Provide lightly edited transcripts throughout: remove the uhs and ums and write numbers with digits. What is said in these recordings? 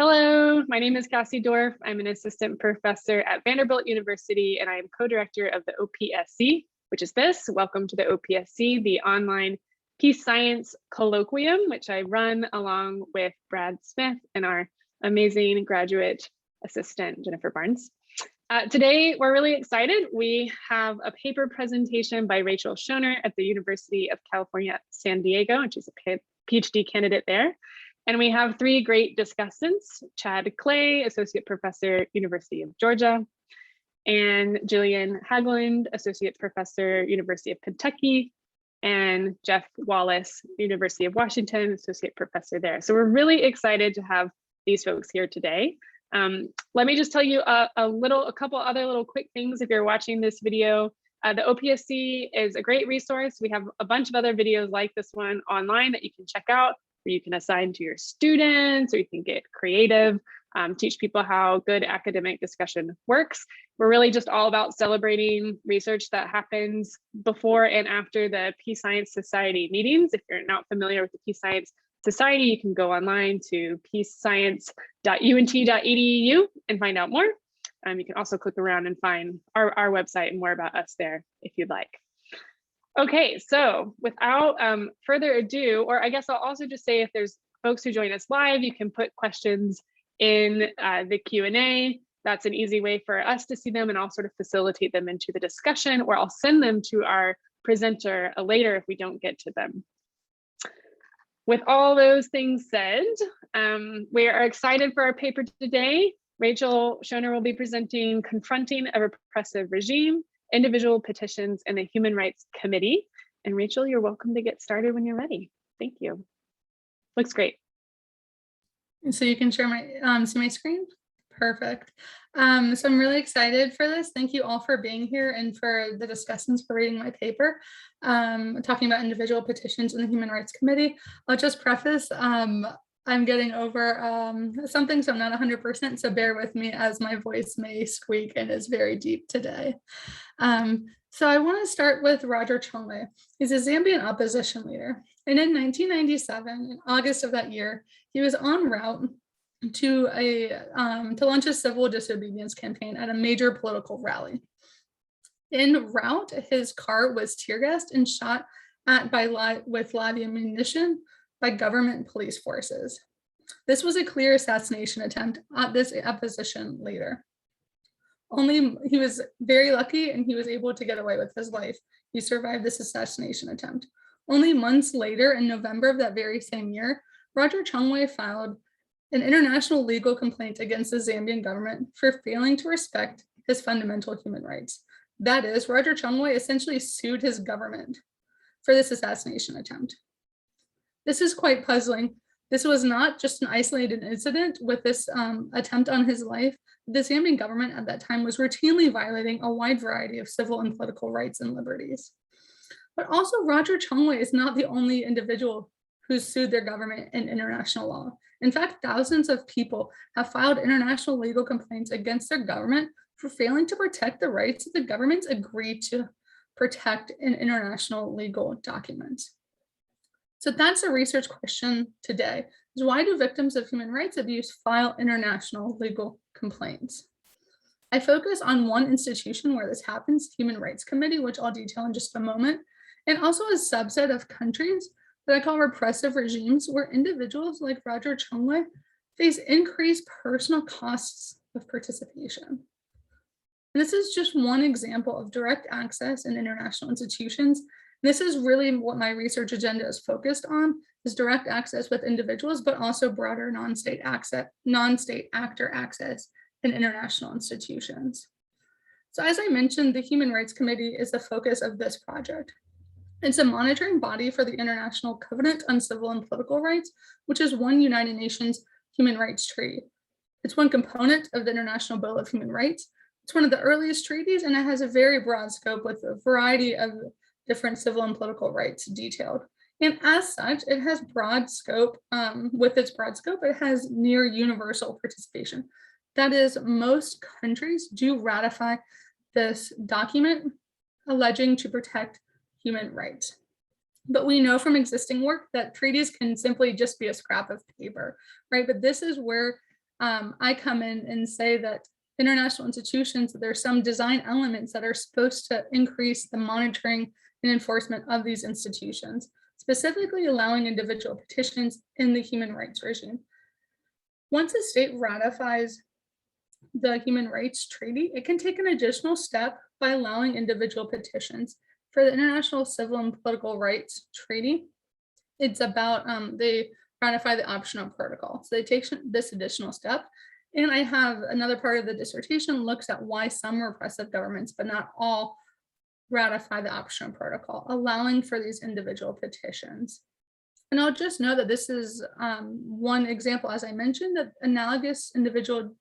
Hello, my name is Cassy Dorff. I'm an assistant professor at Vanderbilt University, and I am co-director of the OPSC, which is this. Welcome to the OPSC, the online Peace Science Colloquium, which I run along with Brad Smith and our amazing graduate assistant, Jennifer Barnes. Today, we're really excited. We have a paper presentation by Rachel Schoner at the University of California, San Diego, and she's a PhD candidate there. And we have three great discussants: Chad Clay, Associate Professor, University of Georgia, and Jillienne Haglund, Associate Professor, University of Kentucky, and Jeff Wallace, University of Washington, Associate Professor there. So we're really excited to have these folks here today. Let me just tell you a couple other little quick things if you're watching this video. The OPSC is a great resource. We have a bunch of other videos like this one online that you can check out, where you can assign to your students, or you can get creative, teach people how good academic discussion works. We're really just all about celebrating research that happens before and after the Peace Science Society meetings. If you're not familiar with the Peace Science Society, you can go online to peacescience.unt.edu and find out more. You can also click around and find our website and more about us there if you'd like. Okay, so without further ado, or I guess I'll also just say, if there's folks who join us live, you can put questions in the Q&A. That's an easy way for us to see them, and I'll sort of facilitate them into the discussion, or I'll send them to our presenter later if we don't get to them. With all those things said, we are excited for our paper today. Rachel Schoner will be presenting Confronting a Repressive Regime, Individual Petitions, and the Human Rights Committee. And Rachel, you're welcome to get started when you're ready. Thank you. Looks great. So you can share my see my screen? Perfect. So I'm really excited for this. Thank you all for being here and for the discussants for reading my paper, talking about individual petitions in the Human Rights Committee. I'll just preface, I'm getting over something, so I'm not 100%, so bear with me as my voice may squeak and is very deep today. So I want to start with Roger Chongwei. He's a Zambian opposition leader. And in 1997, in August of that year, he was en route to launch a civil disobedience campaign at a major political rally. En route, his car was tear gassed and shot at with live ammunition by government police forces. This was a clear assassination attempt at this opposition leader. Only he was very lucky and he was able to get away with his life. He survived this assassination attempt. Only months later, in November of that very same year, Roger Chongwei filed an international legal complaint against the Zambian government for failing to respect his fundamental human rights. That is, Roger Chongwei essentially sued his government for this assassination attempt. This is quite puzzling. This was not just an isolated incident with this attempt on his life. The Zambian government at that time was routinely violating a wide variety of civil and political rights and liberties. But also, Roger Chongwei is not the only individual who's sued their government in international law. In fact, thousands of people have filed international legal complaints against their government for failing to protect the rights that the governments agreed to protect in international legal documents. So that's a research question today, is why do victims of human rights abuse file international legal complaints? I focus on one institution where this happens, Human Rights Committee, which I'll detail in just a moment, and also a subset of countries that I call repressive regimes, where individuals like Roger Chongwei face increased personal costs of participation. And this is just one example of direct access in international institutions. This is really what my research agenda is focused on, is direct access with individuals, but also broader non-state actor access in international institutions. So as I mentioned, the Human Rights Committee is the focus of this project. It's a monitoring body for the International Covenant on Civil and Political Rights, which is one United Nations human rights treaty. It's one component of the International Bill of Human Rights. It's one of the earliest treaties, and it has a very broad scope with a variety of different civil and political rights detailed. And as such, it has broad scope. With its broad scope, it has near universal participation. That is, most countries do ratify this document alleging to protect human rights. But we know from existing work that treaties can simply just be a scrap of paper, right? But this is where I come in and say that international institutions, there are some design elements that are supposed to increase the monitoring and enforcement of these institutions, specifically allowing individual petitions in the human rights regime. Once a state ratifies the Human Rights Treaty, it can take an additional step by allowing individual petitions. For the International Civil and Political Rights Treaty, it's about they ratify the optional protocol. So they take this additional step. And I have another part of the dissertation looks at why some repressive governments, but not all, ratify the optional protocol, allowing for these individual petitions. And I'll just note that this is one example, as I mentioned, that analogous individual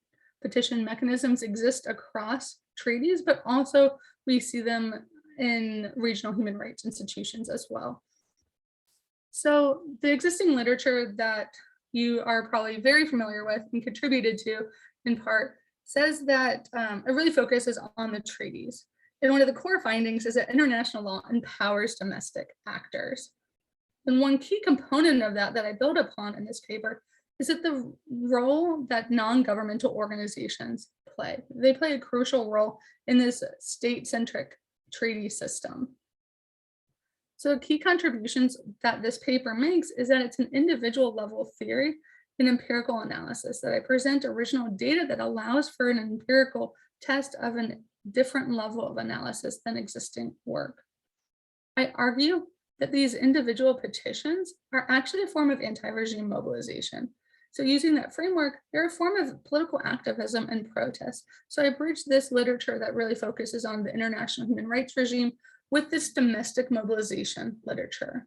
petition mechanisms exist across treaties, but also we see them in regional human rights institutions as well. So the existing literature that you are probably very familiar with and contributed to in part says that it really focuses on the treaties. And one of the core findings is that international law empowers domestic actors. And one key component of that I build upon in this paper is that the role that non-governmental organizations play. They play a crucial role in this state-centric treaty system. So key contributions that this paper makes is that it's an individual level theory and empirical analysis, that I present original data that allows for an empirical test of a different level of analysis than existing work. I argue that these individual petitions are actually a form of anti-regime mobilization. So using that framework, they're a form of political activism and protest. So I bridge this literature that really focuses on the international human rights regime with this domestic mobilization literature.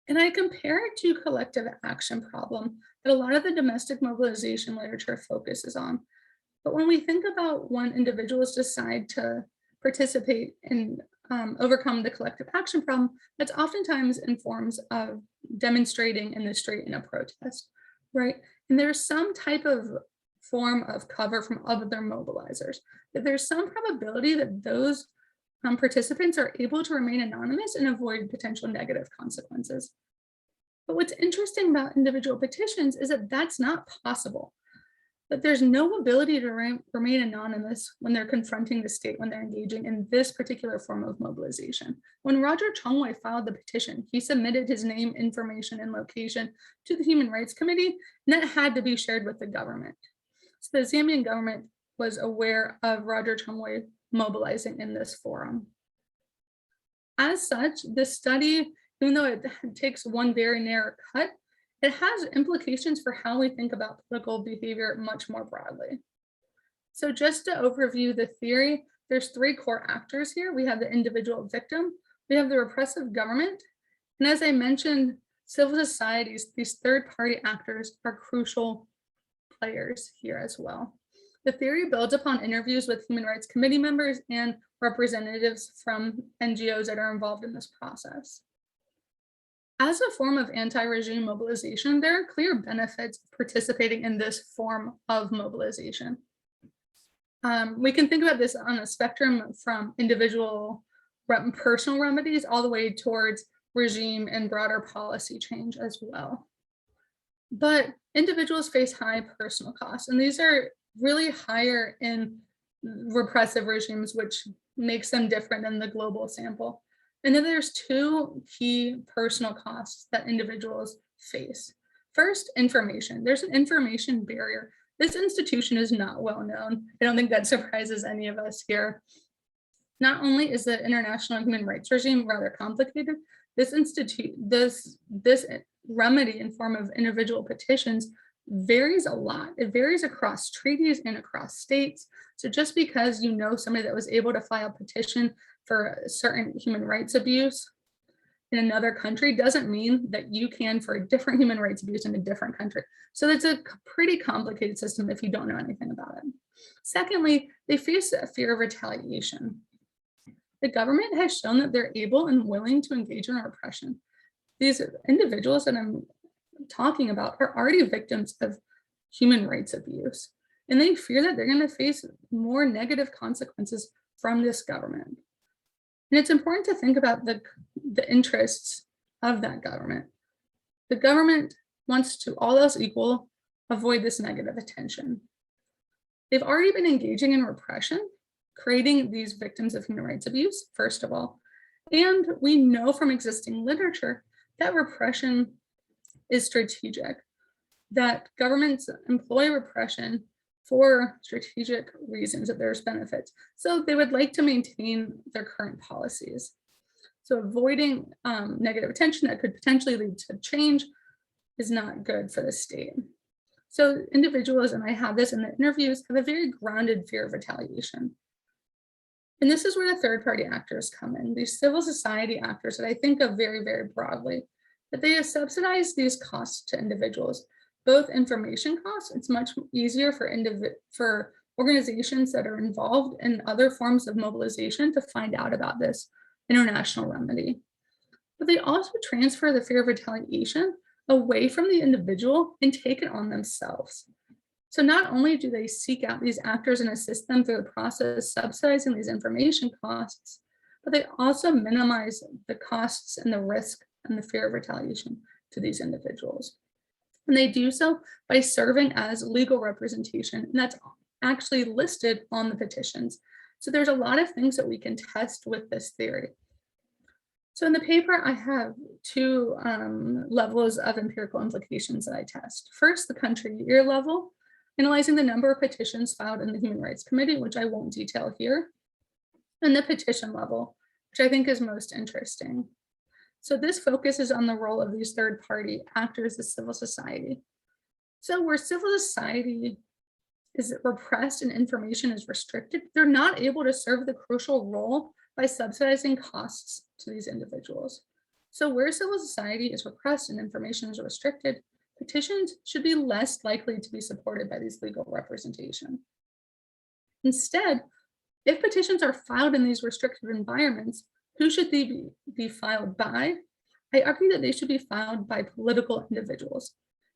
And I compare it to collective action problem that a lot of the domestic mobilization literature focuses on. But when we think about when individuals decide to participate and overcome the collective action problem, that's oftentimes in forms of demonstrating in the street in a protest, right? And there's some type of form of cover from other mobilizers, that there's some probability that those participants are able to remain anonymous and avoid potential negative consequences. But what's interesting about individual petitions is that that's not possible. That there's no ability to remain anonymous when they're confronting the state, when they're engaging in this particular form of mobilization. When Roger Chongwei filed the petition, he submitted his name, information, and location to the Human Rights Committee, and that had to be shared with the government. So the Zambian government was aware of Roger Chongwei mobilizing in this forum. As such, this study, even though it takes one very narrow cut, it has implications for how we think about political behavior much more broadly. So just to overview the theory, there's three core actors here. We have the individual victim, we have the repressive government, and as I mentioned, civil societies, these third-party actors are crucial players here as well. The theory builds upon interviews with Human Rights Committee members and representatives from NGOs that are involved in this process. As a form of anti-regime mobilization, there are clear benefits of participating in this form of mobilization. We can think about this on a spectrum from individual personal remedies all the way towards regime and broader policy change as well. But individuals face high personal costs, and these are really higher in repressive regimes, which makes them different than the global sample. And then there's two key personal costs that individuals face. First, information. There's an information barrier. This institution is not well known. I don't think that surprises any of us here. Not only is the international human rights regime rather complicated, this remedy in form of individual petitions varies a lot. It varies across treaties and across states. So just because you know somebody that was able to file a petition for a certain human rights abuse in another country doesn't mean that you can for a different human rights abuse in a different country. So it's a pretty complicated system if you don't know anything about it. Secondly, they face a fear of retaliation. The government has shown that they're able and willing to engage in repression. These individuals that I'm talking about are already victims of human rights abuse, and they fear that they're going to face more negative consequences from this government. And it's important to think about the interests of that government. The government wants to, all else equal, avoid this negative attention. They've already been engaging in repression, creating these victims of human rights abuse, first of all. And we know from existing literature that repression is strategic, that governments employ repression for strategic reasons, that there's benefits. So they would like to maintain their current policies. So avoiding negative attention that could potentially lead to change is not good for the state. So individuals, and I have this in the interviews, have a very grounded fear of retaliation. And this is where the third-party actors come in, these civil society actors that I think of very, very broadly, that they subsidize these costs to individuals, both information costs. It's much easier for organizations that are involved in other forms of mobilization to find out about this international remedy. But they also transfer the fear of retaliation away from the individual and take it on themselves. So not only do they seek out these actors and assist them through the process, subsidizing these information costs, but they also minimize the costs and the risk and the fear of retaliation to these individuals. And they do so by serving as legal representation, and that's actually listed on the petitions. So there's a lot of things that we can test with this theory. So in the paper, I have two levels of empirical implications that I test. First, the country year level, analyzing the number of petitions filed in the Human Rights Committee, which I won't detail here, and the petition level, which I think is most interesting. So this focuses on the role of these third-party actors as civil society. So where civil society is repressed and information is restricted, they're not able to serve the crucial role by subsidizing costs to these individuals. So where civil society is repressed and information is restricted, petitions should be less likely to be supported by these legal representation. Instead, if petitions are filed in these restricted environments, who should they be filed by? I argue that they should be filed by political individuals.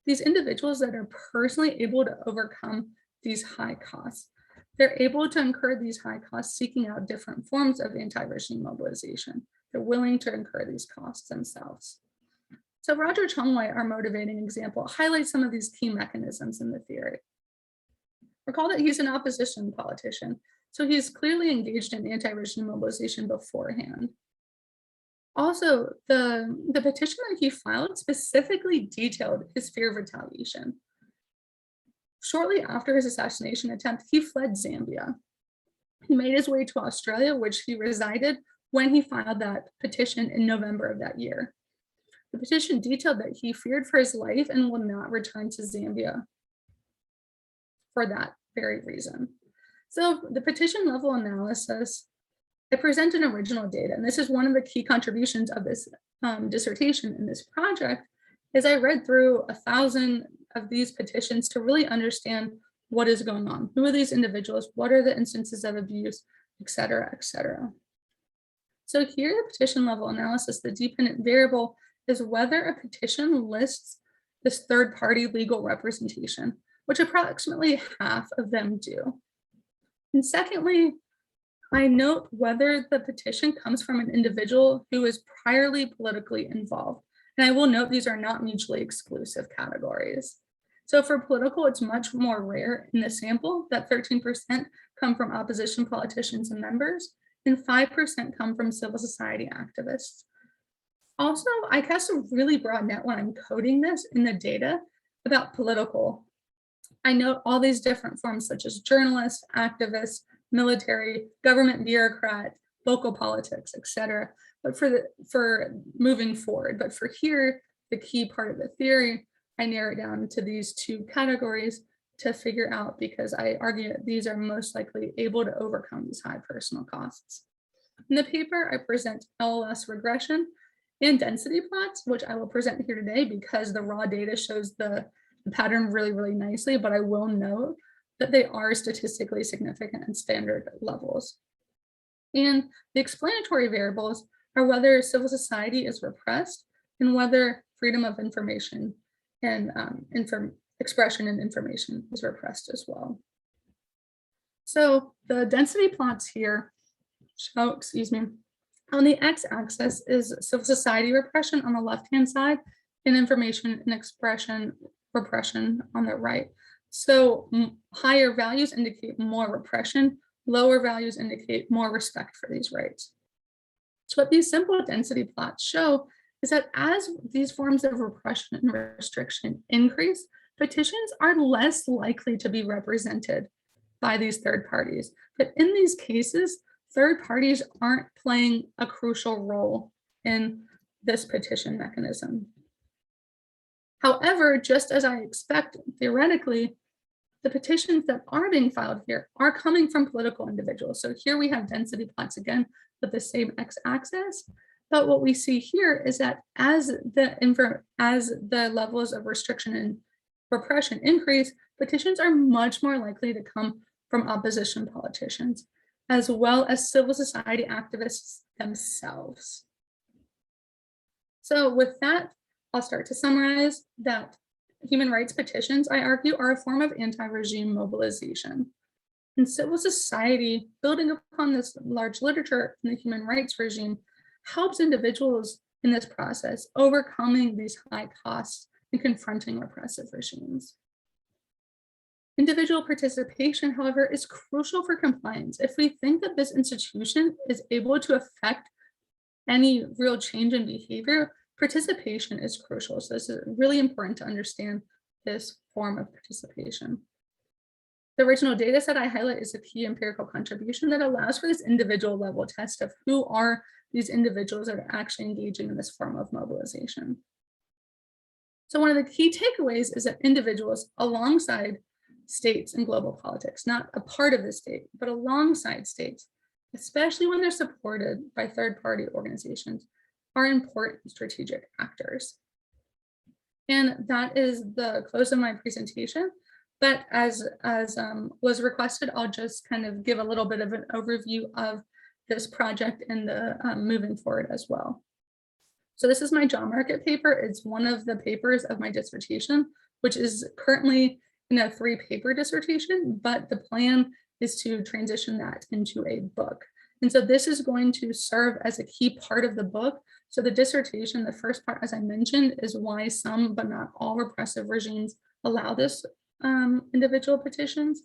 These individuals that are personally able to overcome these high costs. They're able to incur these high costs seeking out different forms of anti-regime mobilization. They're willing to incur these costs themselves. So Roger Chongwei, our motivating example, highlights some of these key mechanisms in the theory. Recall that he's an opposition politician, so he's clearly engaged in anti-regime mobilization beforehand. Also, the petition that he filed specifically detailed his fear of retaliation. Shortly after his assassination attempt, he fled Zambia. He made his way to Australia, which he resided when he filed that petition in November of that year. The petition detailed that he feared for his life and will not return to Zambia for that very reason. So the petition level analysis, I presented original data, and this is one of the key contributions of this dissertation in this project, is I read through 1,000 of these petitions to really understand what is going on. Who are these individuals? What are the instances of abuse, et cetera, et cetera. So here, the petition level analysis, the dependent variable is whether a petition lists this third-party legal representation, which approximately half of them do. And secondly, I note whether the petition comes from an individual who is priorly politically involved. And I will note these are not mutually exclusive categories. So for political, it's much more rare in the sample that 13% come from opposition politicians and members, and 5% come from civil society activists. Also, I cast a really broad net when I'm coding this in the data about political. I note all these different forms such as journalists, activists, military, government bureaucrat, local politics, et cetera. But for moving forward, but for here, the key part of the theory, I narrow it down to these two categories to figure out, because I argue that these are most likely able to overcome these high personal costs. In the paper, I present LLS regression and density plots, which I will present here today because the raw data shows the pattern really, really nicely, but I will note that they are statistically significant in standard levels. And the explanatory variables are whether civil society is repressed and whether freedom of information and expression and information is repressed as well. So the density plots here show, on the x-axis is civil society repression on the left-hand side and information and expression repression on the right. So higher values indicate more repression, lower values indicate more respect for these rights. So what these simple density plots show is that as these forms of repression and restriction increase, petitions are less likely to be represented by these third parties. But in these cases, third parties aren't playing a crucial role in this petition mechanism. However, just as I expect, theoretically, the petitions that are being filed here are coming from political individuals. So here we have density plots again with the same x-axis. But what we see here is that as the levels of restriction and repression increase, petitions are much more likely to come from opposition politicians, as well as civil society activists themselves. So with that, I'll start to summarize that human rights petitions, I argue, are a form of anti-regime mobilization. And civil society, building upon this large literature in the human rights regime, helps individuals in this process overcoming these high costs and confronting repressive regimes. Individual participation, however, is crucial for compliance. If we think that this institution is able to affect any real change in behavior, participation is crucial. So this is really important to understand this form of participation. The original data set I highlight is a key empirical contribution that allows for this individual level test of who are these individuals that are actually engaging in this form of mobilization. So one of the key takeaways is that individuals alongside states and global politics, not a part of the state, but alongside states, especially when they're supported by third-party organizations, are important strategic actors. And that is the close of my presentation. But as was requested, I'll just kind of give a little bit of an overview of this project and the moving forward as well. So this is my job market paper. It's one of the papers of my dissertation, which is currently in a 3-paper dissertation, but the plan is to transition that into a book. And so this is going to serve as a key part of the book. So the dissertation, the first part, as I mentioned, is why some, but not all repressive regimes allow this individual petitions.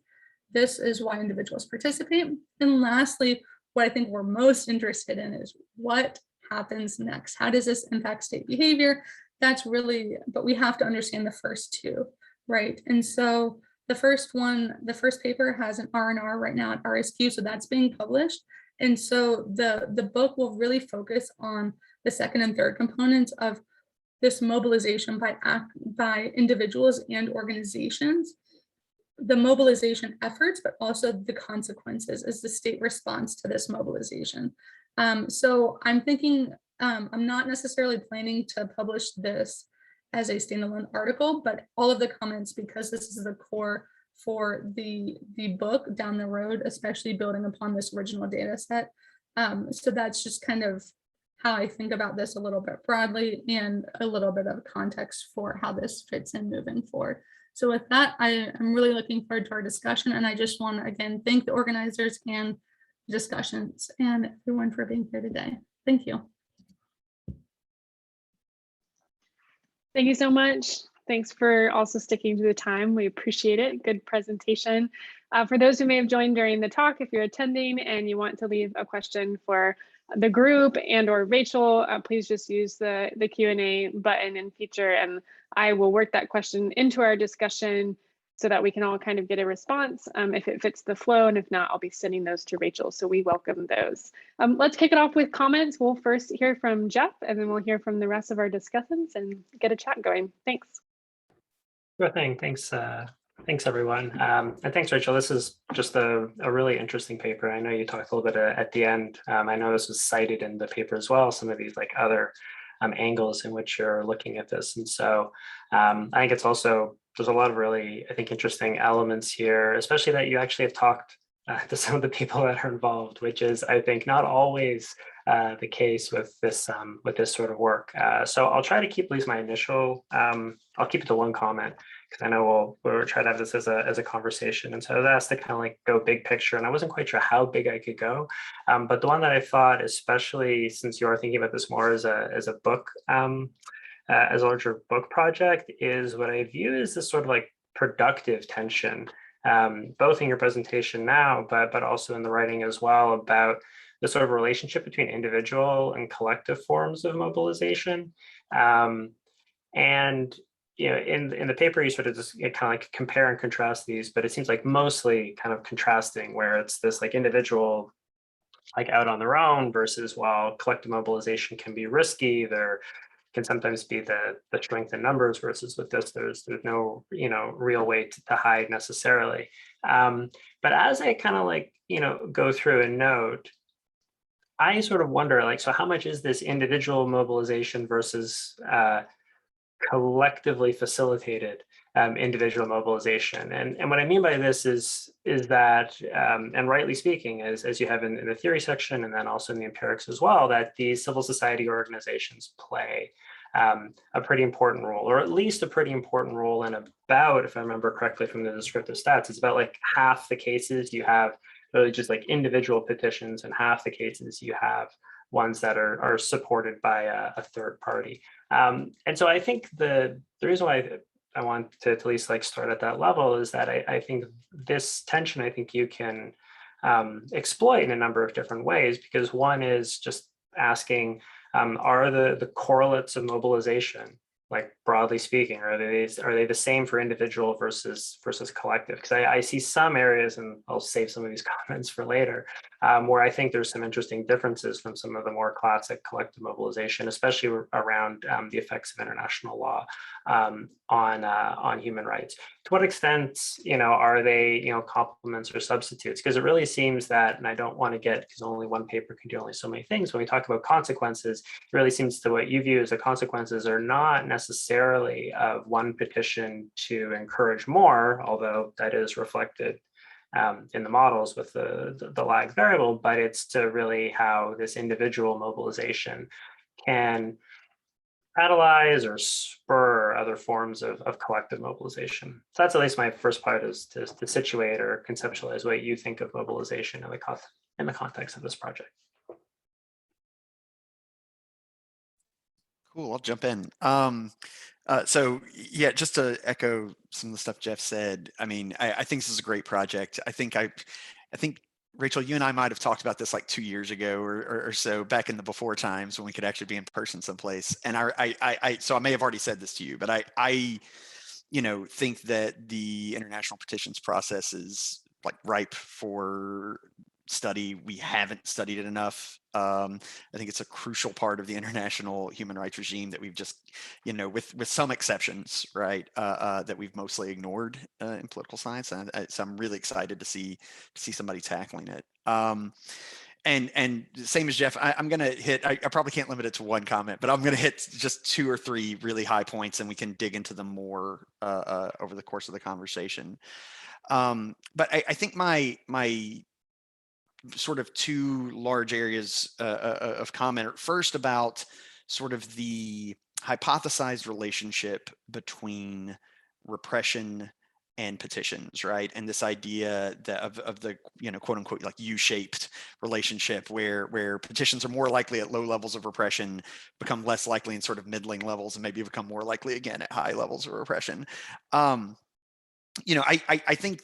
This is why individuals participate. And lastly, what I think we're most interested in is what happens next. How does this impact state behavior? That's really, but we have to understand the first two, right? And so the first one, the first paper has an R&R right now at RSQ, so that's being published. And so the book will really focus on the second and third components of this mobilization by individuals and organizations, the mobilization efforts, but also the consequences as the state response to this mobilization. So I'm thinking, I'm not necessarily planning to publish this as a standalone article, but all of the comments, because this is the core for the book down the road, especially building upon this original data set. So that's just kind of how I think about this a little bit broadly and a little bit of context for how this fits in moving forward. So with that, I am really looking forward to our discussion. And I just want to, again, thank the organizers and discussions and everyone for being here today. Thank you. Thank you so much. Thanks for also sticking to the time. We appreciate it. Good presentation. For those who may have joined during the talk, if you're attending and you want to leave a question for the group and or Rachel, please just use the Q&A button and feature, and I will work that question into our discussion so that we can all kind of get a response if it fits the flow, and if not, I'll be sending those to Rachel, so we welcome those. Let's kick it off with comments. We'll first hear from Jeff, and then we'll hear from the rest of our discussants and get a chat going. Thanks. Sure thing. Thanks. Thanks, everyone. And thanks, Rachel. This is just a really interesting paper. I know you talked a little bit at the end. I know this was cited in the paper as well, some of these like other angles in which you're looking at this. And so I think it's also, there's a lot of really, I think, interesting elements here, especially that you actually have talked to some of the people that are involved, which is, I think, not always the case with this sort of work. So I'll try to keep at least my initial, I'll keep it to one comment, because I know we'll try to have this as a conversation. And so I was asked to kind of like go big picture, and I wasn't quite sure how big I could go. But the one that I thought, especially since you are thinking about this more as a book as a larger book project is what I view as this sort of like productive tension, both in your presentation now, but also in the writing as well, about the sort of relationship between individual and collective forms of mobilization. And in the paper, you sort of just kind of like compare and contrast these, but it seems like mostly kind of contrasting, where it's this like individual like out on their own versus, while collective mobilization can be risky, there can sometimes be the strength in numbers, versus with this, there's no real way to hide necessarily. But as I kind of like go through and note, I sort of wonder, like, so how much is this individual mobilization versus collectively facilitated individual mobilization? And what I mean by this is that, and rightly speaking, as you have in the theory section, and then also in the empirics as well, that these civil society organizations play a pretty important role, or at least a pretty important role in about, if I remember correctly from the descriptive stats, it's about like half the cases you have really just like individual petitions, and half the cases you have ones that are supported by a third party. And so I think the reason why I want to at least like start at that level is that I think this tension, I think you can exploit in a number of different ways, because one is just asking, are the correlates of mobilization, like broadly speaking, are they the same for individual versus collective? Because I see some areas, and I'll save some of these comments for later, where I think there's some interesting differences from some of the more classic collective mobilization, especially around the effects of international law on human rights. To what extent, are they, complements or substitutes? Because it really seems that, and I don't want to get, because only one paper can do only so many things, when we talk about consequences, it really seems to what you view as the consequences are not necessarily of one petition to encourage more, although that is reflected in the models with the lag variable, but it's to really how this individual mobilization can catalyze or spur other forms of collective mobilization. So that's at least my first part, is to situate or conceptualize what you think of mobilization in the context of this project. Cool, I'll jump in. So yeah, just to echo some of the stuff Jeff said, I mean, I think this is a great project. I think Rachel, you and I might have talked about this like 2 years ago or so, back in the before times when we could actually be in person someplace. And so I may have already said this to you, but I think that the international petitions process is like ripe for study. We haven't studied it enough. I think it's a crucial part of the international human rights regime that we've just, with some exceptions, right, that we've mostly ignored in political science. And so I'm really excited to see somebody tackling it. And same as Jeff, I'm going to hit, I probably can't limit it to one comment, but I'm going to hit just 2 or 3 really high points, and we can dig into them more over the course of the conversation. But I think my sort of 2 large areas of comment. First, about sort of the hypothesized relationship between repression and petitions, right? And this idea that of the quote unquote like U-shaped relationship, where petitions are more likely at low levels of repression, become less likely in sort of middling levels, and maybe become more likely again at high levels of repression. I think,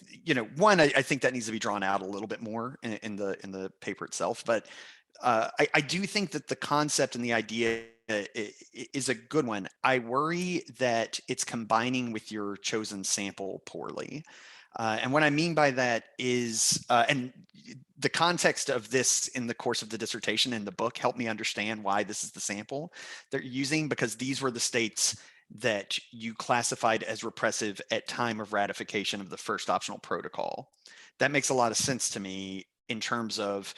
one, I think that needs to be drawn out a little bit more in the paper itself. But I do think that the concept and the idea is a good one. I worry that it's combining with your chosen sample poorly. And what I mean by that is, and the context of this in the course of the dissertation in the book helped me understand why this is the sample they're using, because these were the states that you classified as repressive at time of ratification of the first optional protocol. That makes a lot of sense to me in terms of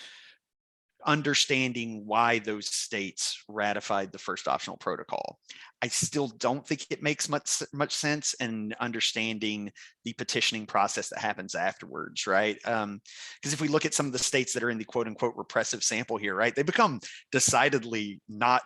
understanding why those states ratified the first optional protocol. I still don't think it makes much sense in understanding the petitioning process that happens afterwards, right? Because if we look at some of the states that are in the quote unquote repressive sample here, right, they become decidedly not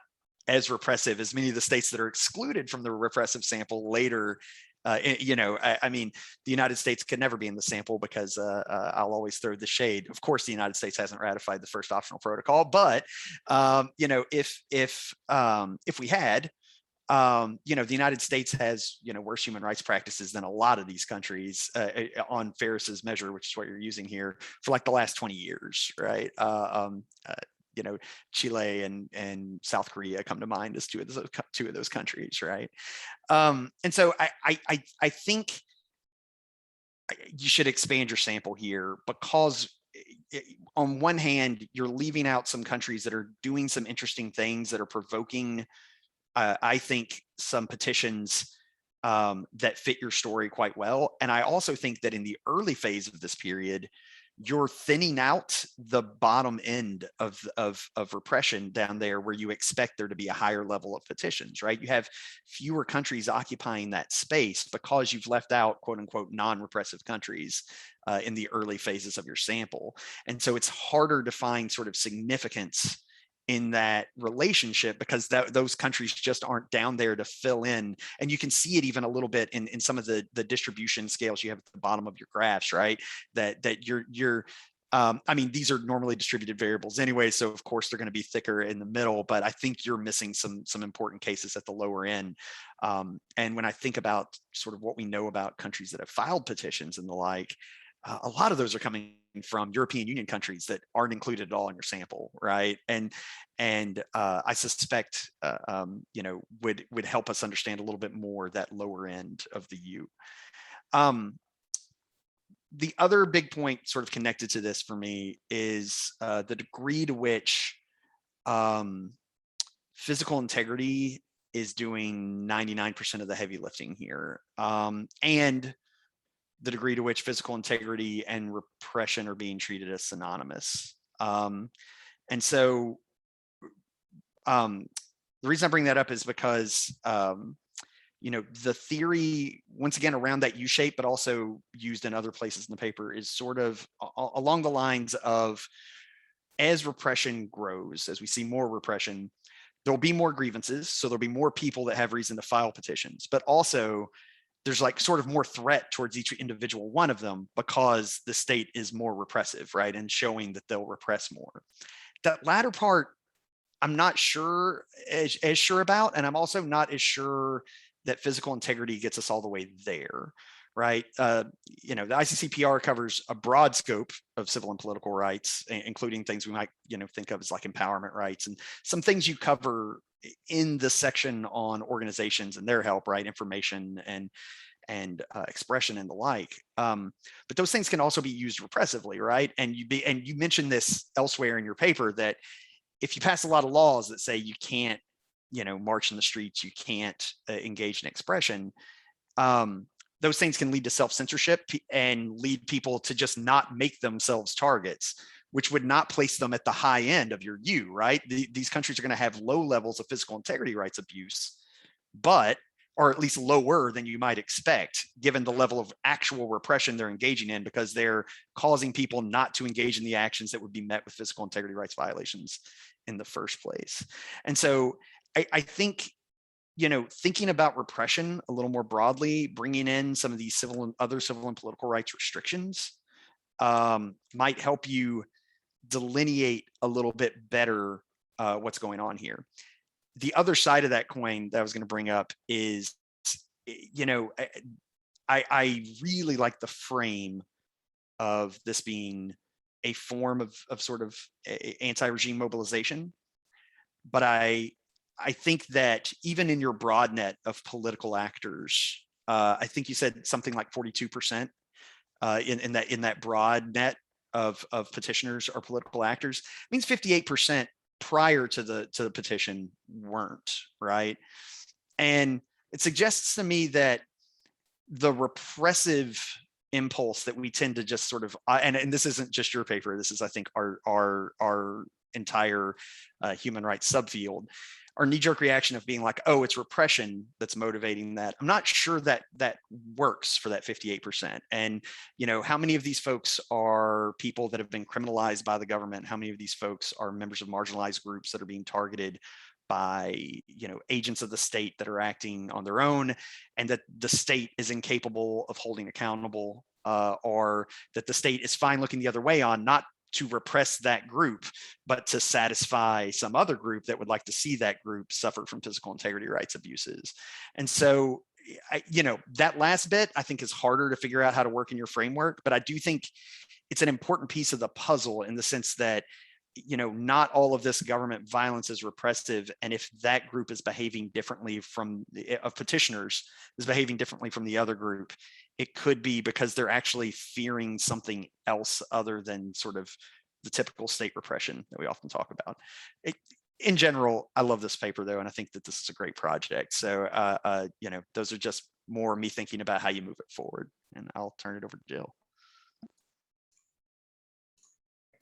as repressive as many of the states that are excluded from the repressive sample later. I mean, the United States could never be in the sample because I'll always throw the shade. Of course, the United States hasn't ratified the first optional protocol, but if we had, you know, the United States has, you know, worse human rights practices than a lot of these countries on Ferris's measure, which is what you're using here, for like the last 20 years, right? You know, Chile and South Korea come to mind as two of those countries, right? And so I think you should expand your sample here, because on one hand, you're leaving out some countries that are doing some interesting things that are provoking, I think, some petitions that fit your story quite well. And I also think that in the early phase of this period, you're thinning out the bottom end of repression down there, where you expect there to be a higher level of petitions, right? You have fewer countries occupying that space because you've left out, quote unquote, non-repressive countries in the early phases of your sample. And so it's harder to find sort of significance in that relationship, because those countries just aren't down there to fill in. And you can see it even a little bit in some of the distribution scales you have at the bottom of your graphs, right? That you're I mean, these are normally distributed variables anyway, so of course they're going to be thicker in the middle, but I think you're missing some important cases at the lower end. And when I think about sort of what we know about countries that have filed petitions and the like, a lot of those are coming from European Union countries that aren't included at all in your sample, right? And I suspect you know, would help us understand a little bit more that lower end of the U. The other big point sort of connected to this for me is the degree to which physical integrity is doing 99% of the heavy lifting here, and the degree to which physical integrity and repression are being treated as synonymous. And so the reason I bring that up is because, you know, the theory, once again, around that U shape, but also used in other places in the paper, is sort of along the lines of, as repression grows, as we see more repression, there'll be more grievances. So there'll be more people that have reason to file petitions, but also there's like sort of more threat towards each individual one of them, because the state is more repressive, right? And showing that they'll repress more. That latter part, I'm not sure as sure about. And I'm also not as sure that physical integrity gets us all the way there, right? You know, the ICCPR covers a broad scope of civil and political rights, including things we might, you know, think of as like empowerment rights, and some things you cover in the section on organizations and their help, right? Information and expression and the like. But those things can also be used repressively, right? And you mentioned this elsewhere in your paper, that if you pass a lot of laws that say you can't, you know, march in the streets, you can't engage in expression, those things can lead to self-censorship and lead people to just not make themselves targets, which would not place them at the high end of your U, right? These countries are going to have low levels of physical integrity rights abuse, or at least lower than you might expect, given the level of actual repression they're engaging in, because they're causing people not to engage in the actions that would be met with physical integrity rights violations in the first place. And so I think, you know, thinking about repression a little more broadly, bringing in some of these other civil and political rights restrictions might help you delineate a little bit better what's going on here. The other side of that coin that I was going to bring up is, you know, I really like the frame of this being a form of sort of anti-regime mobilization, but I think that even in your broad net of political actors, I think you said something like 42% in that broad net of petitioners are political actors. It means 58% prior to the petition weren't, right? And it suggests to me that the repressive impulse that we tend to just sort of, and this isn't just your paper, this is, I think, our entire human rights subfield, our knee-jerk reaction of being like, oh, it's repression that's motivating that. I'm not sure that works for that 58%. And, you know, how many of these folks are people that have been criminalized by the government? How many of these folks are members of marginalized groups that are being targeted by, you know, agents of the state that are acting on their own, and that the state is incapable of holding accountable, or that the state is fine looking the other way on, not to repress that group, but to satisfy some other group that would like to see that group suffer from physical integrity rights abuses. And so, that last bit I think is harder to figure out how to work in your framework, but I do think it's an important piece of the puzzle in the sense that, not all of this government violence is repressive. And if that group is behaving differently of petitioners is behaving differently from the other group, it could be because they're actually fearing something else other than sort of the typical state repression that we often talk about. In general, I love this paper though, and I think that this is a great project. So, those are just more me thinking about how you move it forward, and I'll turn it over to Jill.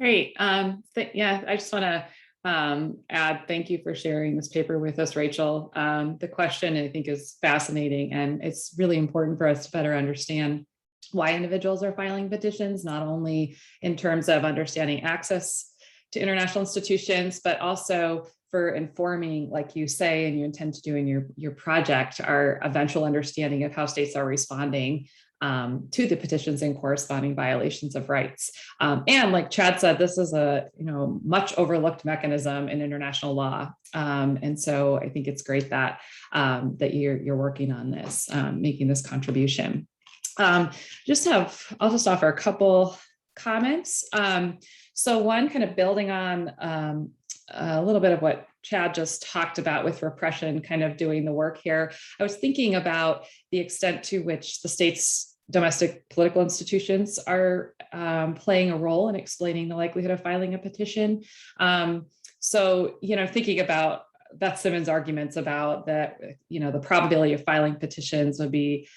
Great. Yeah, I just want to add thank you for sharing this paper with us, Rachel. The question I think is fascinating, and it's really important for us to better understand why individuals are filing petitions, not only in terms of understanding access to international institutions, but also for informing, like you say, and you intend to do in your project, our eventual understanding of how states are responding to the petitions and corresponding violations of rights. And like Chad said, this is a much overlooked mechanism in international law. And so I think it's great that that you're working on this, making this contribution. I'll just offer a couple comments. So one, kind of building on a little bit of what Chad just talked about with repression, kind of doing the work here. I was thinking about the extent to which the state's domestic political institutions are playing a role in explaining the likelihood of filing a petition. So, thinking about Beth Simmons' arguments about that, the probability of filing petitions would be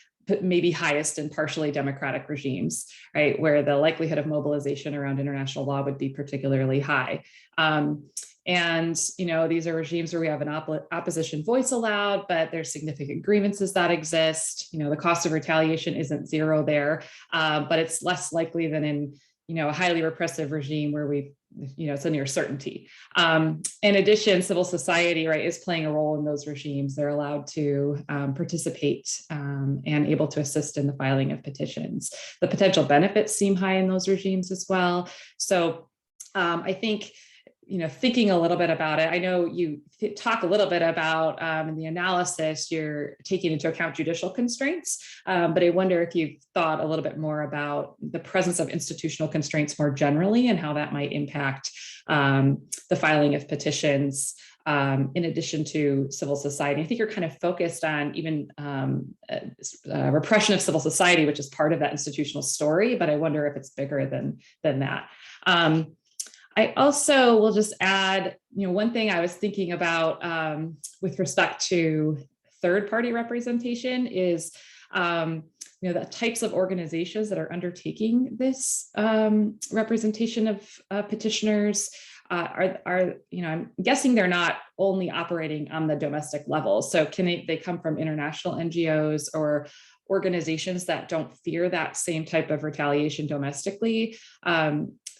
maybe highest in partially democratic regimes, right, where the likelihood of mobilization around international law would be particularly high. And, these are regimes where we have an opposition voice allowed, but there's significant grievances that exist. The cost of retaliation isn't zero there, but it's less likely than in, a highly repressive regime where it's a near certainty. In addition, civil society, right, is playing a role in those regimes. They're allowed to participate and able to assist in the filing of petitions. The potential benefits seem high in those regimes as well. So I think, thinking a little bit about it, I know you talk a little bit about in the analysis, you're taking into account judicial constraints, but I wonder if you've thought a little bit more about the presence of institutional constraints more generally and how that might impact the filing of petitions in addition to civil society. I think you're kind of focused on even repression of civil society, which is part of that institutional story, but I wonder if it's bigger than that. I also will just add, one thing I was thinking about with respect to third-party representation is, the types of organizations that are undertaking this representation of petitioners are I'm guessing they're not only operating on the domestic level. So can they come from international NGOs or organizations that don't fear that same type of retaliation domestically?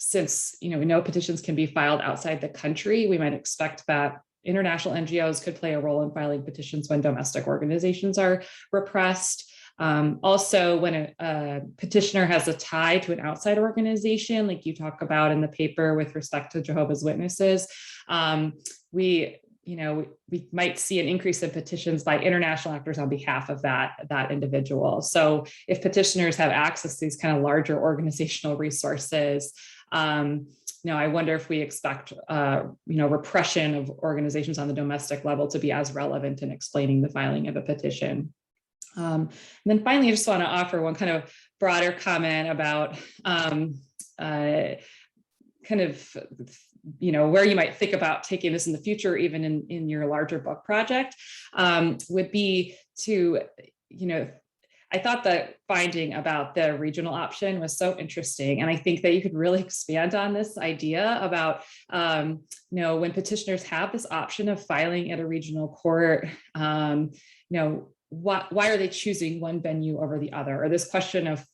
Since we know petitions can be filed outside the country, we might expect that international NGOs could play a role in filing petitions when domestic organizations are repressed. Also, when a petitioner has a tie to an outside organization, like you talk about in the paper with respect to Jehovah's Witnesses, we might see an increase in petitions by international actors on behalf of that individual. So if petitioners have access to these kind of larger organizational resources, I wonder if we expect, repression of organizations on the domestic level to be as relevant in explaining the filing of a petition. And then finally, I just want to offer one kind of broader comment about where you might think about taking this in the future, even in your larger book project, would be to, I thought the finding about the regional option was so interesting. And I think that you could really expand on this idea about, when petitioners have this option of filing at a regional court, why are they choosing one venue over the other? Or this question of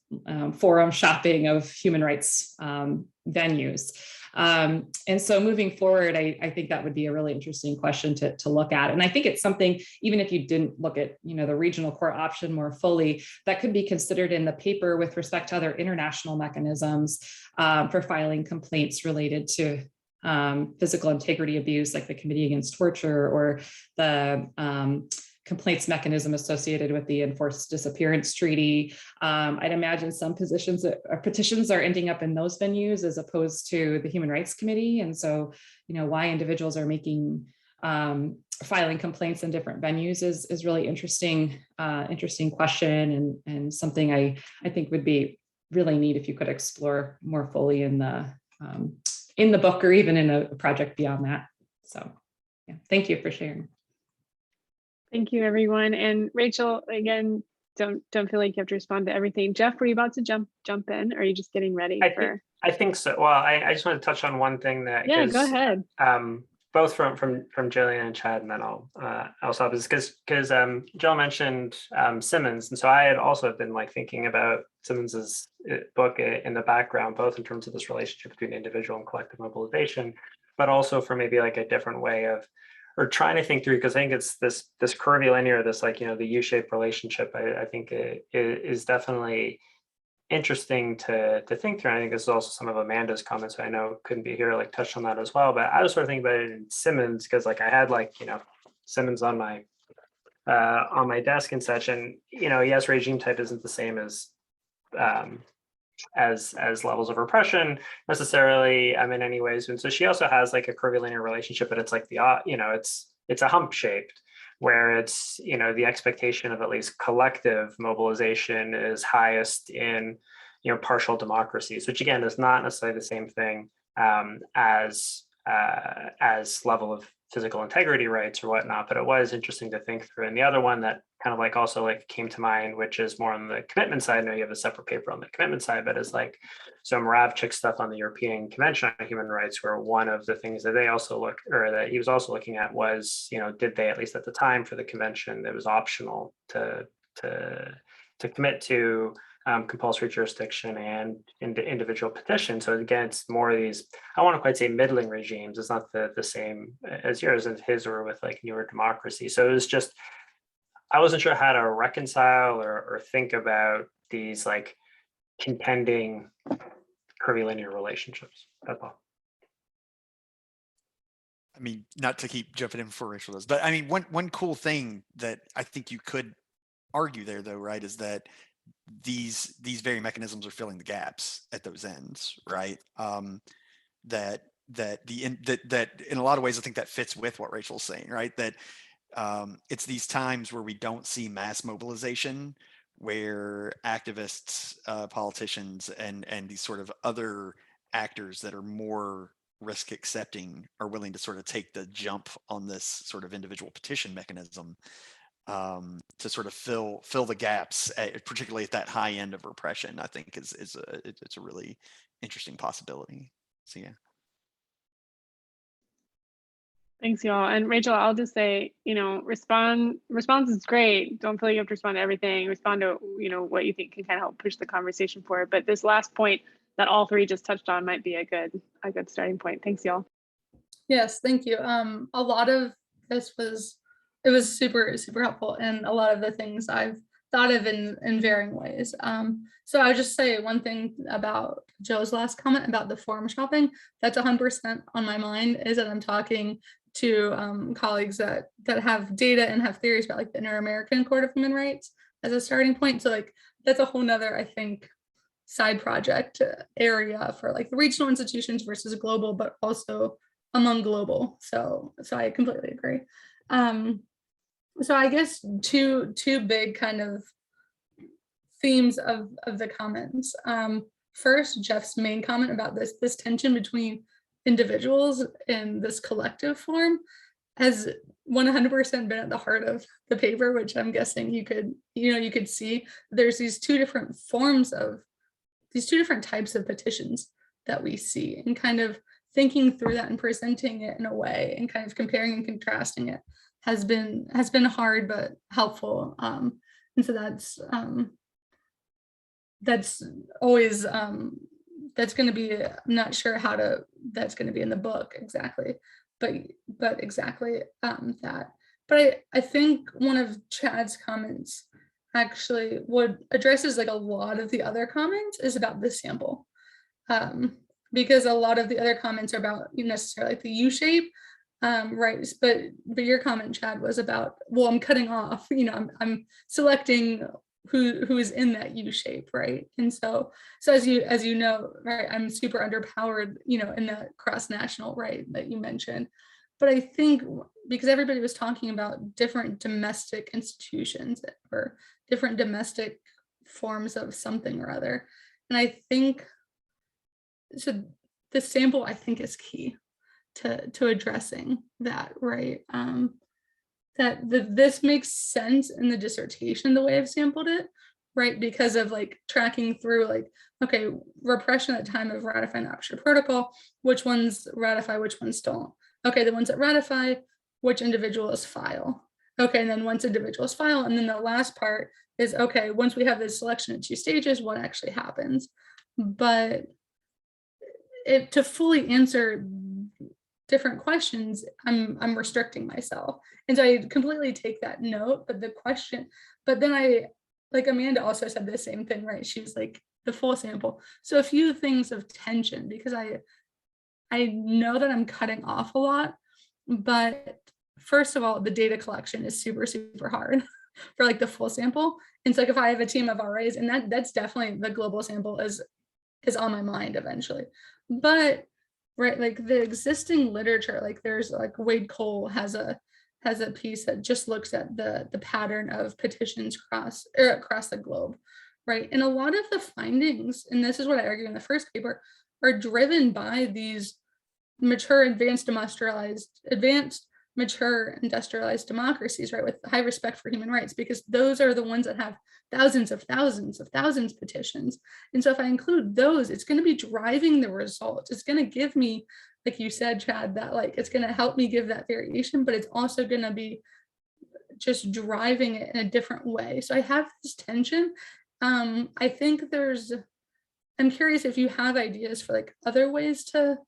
forum shopping of human rights venues. And so moving forward, I think that would be a really interesting question to look at. And I think it's something, even if you didn't look at, the regional court option more fully, that could be considered in the paper with respect to other international mechanisms for filing complaints related to physical integrity abuse, like the Committee Against Torture, or the complaints mechanism associated with the Enforced Disappearance Treaty. I'd imagine some petitions are ending up in those venues as opposed to the Human Rights Committee. And so, why individuals are making filing complaints in different venues is really interesting question, and something I think would be really neat if you could explore more fully in the book, or even in a project beyond that. So yeah, thank you for sharing. Thank you, everyone. And Rachel, again, don't feel like you have to respond to everything. Jeff, were you about to jump in, or are you just getting ready? I think so. Well, I just want to touch on one thing that, yeah, go ahead. Both from Jillienne and Chad, and then I'll stop, is because Jill mentioned Simmons, and so I had also been thinking about Simmons's book in the background, both in terms of this relationship between individual and collective mobilization, but also for maybe a different way of, or trying to think through, because I think it's this curvilinear, this the U-shaped relationship. I think it is definitely interesting to think through. I think this is also some of Amanda's comments, so I know couldn't be here, touched on that as well. But I was sort of thinking about it in Simmons, because I had Simmons on my desk and such, and yes, regime type isn't the same as levels of repression necessarily in any ways, and so she also has a curvilinear relationship, but it's it's a hump shaped, where it's the expectation of at least collective mobilization is highest in partial democracies, which again is not necessarily the same thing as level of physical integrity rights or whatnot. But it was interesting to think through. And the other one that kind of also came to mind, which is more on the commitment side. I know you have a separate paper on the commitment side, but is some Moravchik stuff on the European Convention on Human Rights, where one of the things that they also that he was also looking at was, did they, at least at the time for the convention, it was optional to commit to compulsory jurisdiction and individual petition. So again, it's more of these, I want to quite say middling regimes. It's not the same as yours, and his were with newer democracy. So it was just, I wasn't sure how to reconcile or think about these contending curvilinear relationships. That's all. Not to keep jumping in before Rachel does, but one cool thing that I think you could argue there, though, right, is that these very mechanisms are filling the gaps at those ends, right? That in a lot of ways, I think that fits with what Rachel's saying, right? That it's these times where we don't see mass mobilization, where activists, politicians, and these sort of other actors that are more risk accepting are willing to sort of take the jump on this sort of individual petition mechanism to sort of fill the gaps, particularly at that high end of repression. I think it's a really interesting possibility. So yeah. Thanks, y'all. And Rachel, I'll just say, response is great. Don't feel like you have to respond to everything. Respond to, what you think can kind of help push the conversation forward. But this last point that all three just touched on might be a good starting point. Thanks, y'all. Yes, thank you. A lot of this was super, super helpful, and a lot of the things I've thought of in varying ways. So I would just say one thing about Joe's last comment about the forum shopping, that's 100% on my mind, is that I'm talking to colleagues that have data and have theories about the Inter-American Court of Human Rights as a starting point. So that's a whole nother, I think, side project area for the regional institutions versus global, but also among global. So I completely agree. So I guess two big kind of themes of the comments. First, Jeff's main comment about this tension between individuals in this collective form has 100% been at the heart of the paper, which I'm guessing you could see. There's these two different types of petitions that we see, and kind of thinking through that and presenting it in a way and kind of comparing and contrasting it has been hard but helpful. And so that's always that's going to be, I'm not sure how to, that's going to be in the book exactly, but exactly that. But I think one of Chad's comments actually addresses like a lot of the other comments is about this sample. Because a lot of the other comments are about necessarily like the U shape, right? But your comment, Chad, was about, well, I'm cutting off, I'm selecting who is in that U shape, right? And so as you know, right, I'm super underpowered, in the cross national, right, that you mentioned. But I think because everybody was talking about different domestic institutions or different domestic forms of something or other, and I think so the sample I think is key to addressing that, right? This makes sense in the dissertation, the way I've sampled it, right? Because of like tracking through like, okay, repression at the time of ratifying the Oxford Protocol, which ones ratify, which ones don't. Okay, the ones that ratify, which individuals file. Okay, and then once individuals file, and then the last part is, okay, once we have this selection in 2 stages, what actually happens? But to fully answer different questions, I'm restricting myself. And so I completely take that note, but then I, like Amanda also said the same thing, right? She was like, the full sample. So a few things of tension, because I know that I'm cutting off a lot, but first of all, the data collection is super, super hard for like the full sample. And so like if I have a team of RAs, and that's definitely the global sample is on my mind eventually. But right, like the existing literature, like there's like Wade Cole has a piece that just looks at the pattern of petitions across the globe, right? And a lot of the findings, and this is what I argue in the first paper, are driven by these mature, mature industrialized democracies, right, with high respect for human rights, because those are the ones that have thousands of petitions. And so if I include those, it's going to be driving the results. It's going to give me, like you said, Chad, that like it's going to help me give that variation, but it's also going to be just driving it in a different way. So I have this tension. I think I'm curious if you have ideas for like other ways to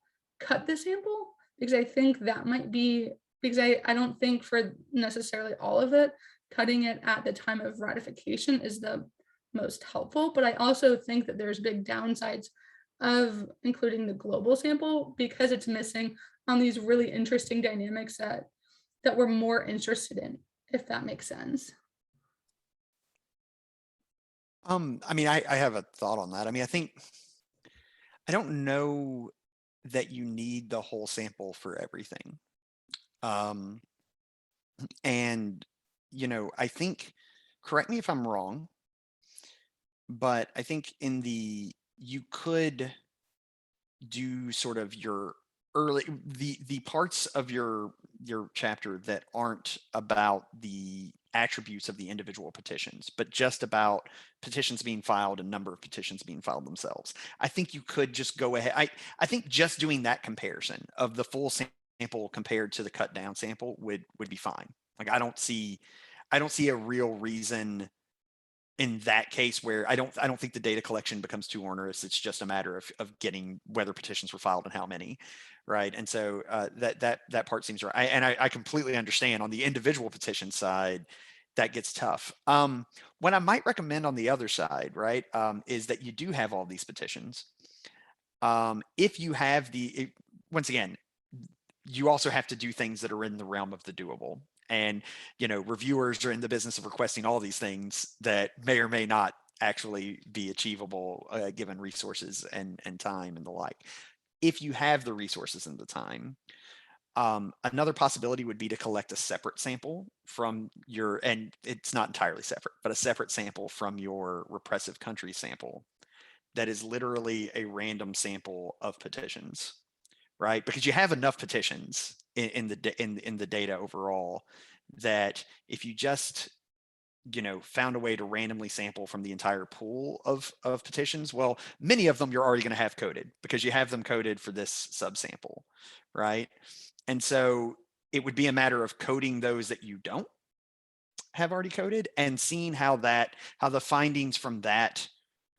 cut the sample, because I think that might be, because I don't think for necessarily all of it, cutting it at the time of ratification is the most helpful. But I also think that there's big downsides of including the global sample, because it's missing on these really interesting dynamics that we're more interested in, if that makes sense. I mean, I have a thought on that. I mean, I don't know that you need the whole sample for everything. And, I think, correct me if I'm wrong, but I think you could do sort of your the parts of your chapter that aren't about the attributes of the individual petitions, but just about petitions being filed and number of petitions being filed themselves. I think you could just go ahead. I think just doing that comparison of the full sample compared to the cut down sample would be fine. Like I don't see a real reason in that case where I don't think the data collection becomes too onerous. It's just a matter of getting whether petitions were filed and how many, right? And so that part seems right. And I completely understand on the individual petition side, that gets tough. What I might recommend on the other side, right, is that you do have all these petitions. If you have once again, you also have to do things that are in the realm of the doable. And, reviewers are in the business of requesting all these things that may or may not actually be achievable given resources and time and the like. If you have the resources and the time, another possibility would be to collect a separate sample from and it's not entirely separate, but a separate sample from your repressive country sample that is literally a random sample of petitions, right? Because you have enough petitions in the data overall that if you just found a way to randomly sample from the entire pool of petitions, well, many of them you're already going to have coded because you have them coded for this subsample, right? And so it would be a matter of coding those that you don't have already coded and seeing how the findings from that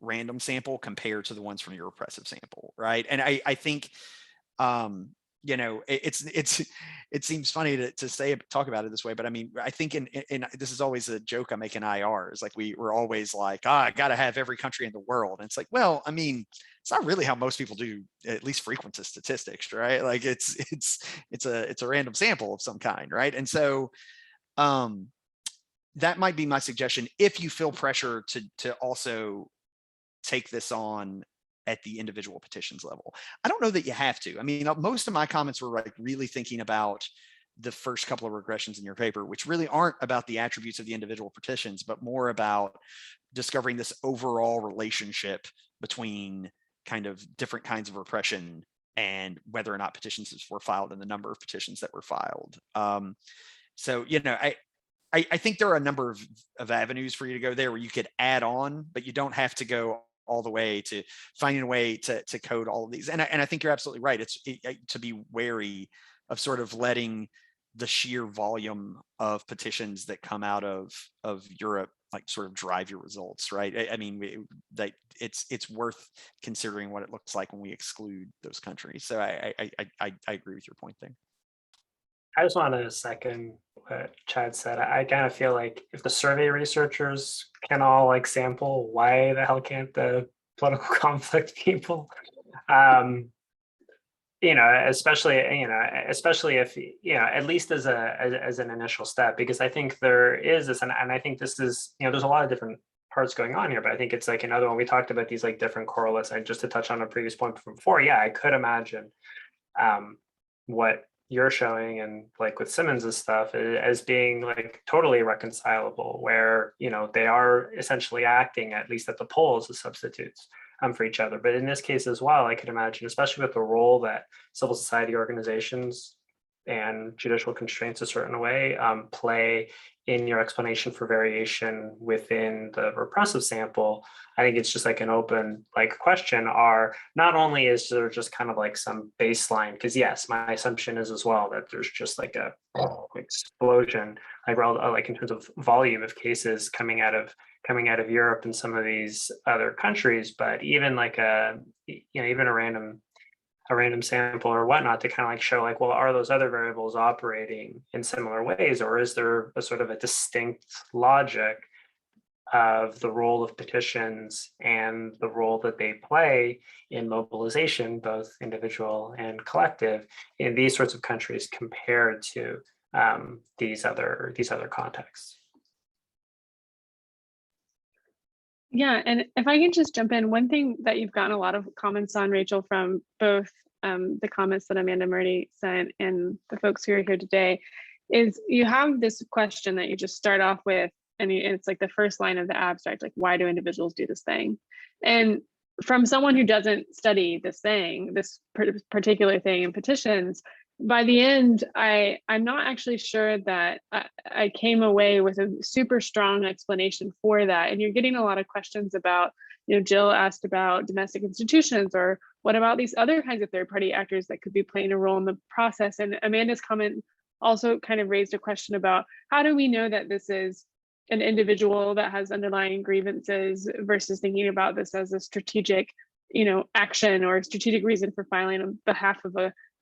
random sample compare to the ones from your repressive sample, right? And I think, you know, it seems funny to talk about it this way, but I mean, I think in this is always a joke I make in IR, is like we're always like, I got to have every country in the world, and it's like, well, I mean, it's not really how most people do at least frequentist statistics, right? Like it's a random sample of some kind, right? And so that might be my suggestion if you feel pressure to also take this on at the individual petitions level. I don't know that you have to. I mean, most of my comments were like really thinking about the first couple of regressions in your paper, which really aren't about the attributes of the individual petitions, but more about discovering this overall relationship between kind of different kinds of repression and whether or not petitions were filed and the number of petitions that were filed. So, you know, I think there are a number of avenues for you to go there where you could add on, but you don't have to go all the way to finding a way to code all of these. And I think you're absolutely right. It's to be wary of sort of letting the sheer volume of petitions that come out of Europe like sort of drive your results, right? I mean, it's worth considering what it looks like when we exclude those countries. So I agree with your point there. I just want to second what Chad said. I kind of feel like if the survey researchers can all like sample, why the hell can't the political conflict people? You know, especially if, you know, at least as an initial step, because I think there is this, and I think this is, you know, there's a lot of different parts going on here, but I think it's like another one. We talked about these like different correlates, and just to touch on a previous point from before, yeah, I could imagine what you're showing and like with Simmons's stuff as being like totally reconcilable, where, you know, they are essentially acting, at least at the polls, as substitutes for each other. But in this case as well, I could imagine, especially with the role that civil society organizations and judicial constraints a certain way play in your explanation for variation within the repressive sample, I think it's just like an open like question are not only is there just kind of like some baseline, because yes, my assumption is as well that there's just like a explosion, like in terms of volume of cases coming out of Europe and some of these other countries, but even like even a random sample or whatnot to kind of like show like, well, are those other variables operating in similar ways, or is there a sort of a distinct logic of the role of petitions and the role that they play in mobilization, both individual and collective, in these sorts of countries compared to these other contexts? Yeah, and if I can just jump in, one thing that you've gotten a lot of comments on, Rachel, from both the comments that Amanda Murdy sent and the folks who are here today, is you have this question that you just start off with, and it's like the first line of the abstract, like, why do individuals do this thing? And from someone who doesn't study this thing, this particular thing in petitions, by the end, I'm not actually sure that I came away with a super strong explanation for that. And you're getting a lot of questions about, you know, Jill asked about domestic institutions, or what about these other kinds of third-party actors that could be playing a role in the process? And Amanda's comment also kind of raised a question about, how do we know that this is an individual that has underlying grievances versus thinking about this as a strategic, you know, action or a strategic reason for filing on behalf of